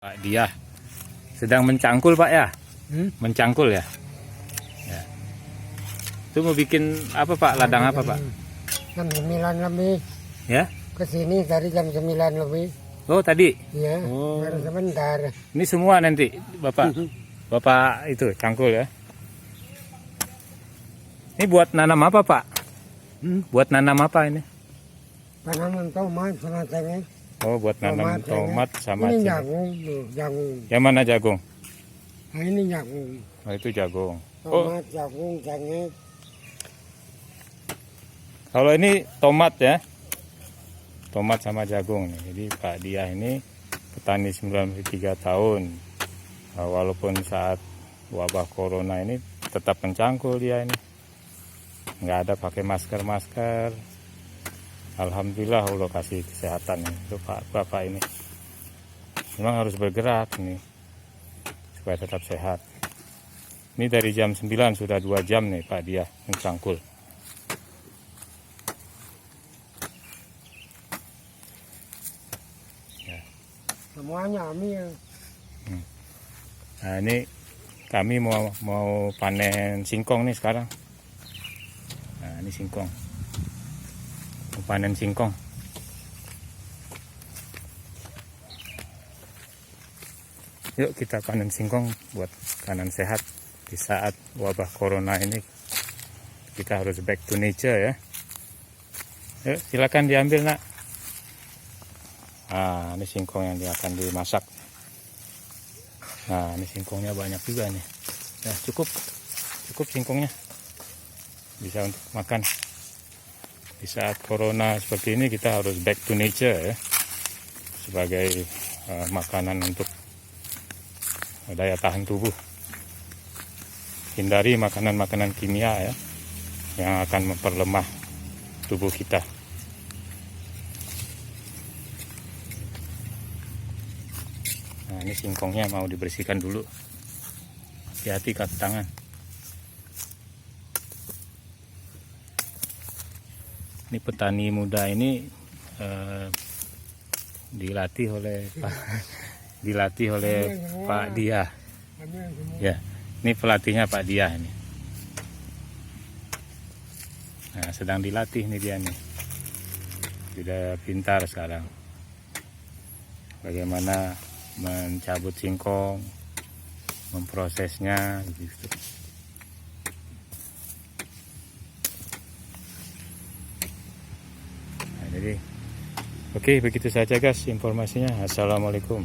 Pak Diah sedang mencangkul, Pak, ya? Mencangkul ya? Ya. Itu mau bikin apa, Pak? Ladang apa, Pak? Jam 9 lebih. Ya? Kesini tadi jam 9 lebih. Oh, tadi? Ya, Oh. baru sebentar. Ini semua nanti, Bapak? Bapak itu, cangkul ya? Ini buat nanam apa, Pak? Buat nanam apa ini? Tanaman tomat sama cengkeh. Oh, buat nanam tomat sama ini cengkeh. jagung, jagung. Yang mana jagung? Nah, ini jagung. Oh, itu jagung. Oh, Tomat, jagung, cengkeh. kalau ini tomat ya? Tomat sama jagung nih. Jadi Pak Diah ini petani 93 tahun. Nah, walaupun saat wabah corona ini tetap mencangkul dia ini. Nggak ada pakai masker. Alhamdulillah Allah kasih kesehatan nih untuk Bapak ini. Memang harus bergerak nih supaya tetap sehat. Ini dari jam 9 sudah 2 jam nih Pak Diah mencangkul. Semuanya ambil. Nah, ini kami mau panen singkong nih sekarang. Nah, ini singkong. Mau panen singkong. Yuk kita panen singkong buat kanan sehat di saat wabah corona ini. Kita harus back to nature ya. Yuk silakan diambil, Nak. Nah, ini singkong yang akan dimasak. Nah, ini singkongnya banyak juga nih. Ya, cukup singkongnya. Bisa untuk makan. Di saat corona seperti ini kita harus back to nature ya. Sebagai makanan untuk daya tahan tubuh. Hindari makanan-makanan kimia ya. Yang akan memperlemah tubuh kita. Nah, ini singkongnya mau dibersihkan dulu. Hati-hati kaki tangan. Ini petani muda ini dilatih oleh Pak Diah. Ya, ini pelatihnya Pak Diah ini. Nah, sedang dilatih nih dia nih. Sudah pintar sekarang. Bagaimana mencabut singkong, memprosesnya gitu. Nah, jadi oke, begitu saja guys informasinya. Assalamualaikum.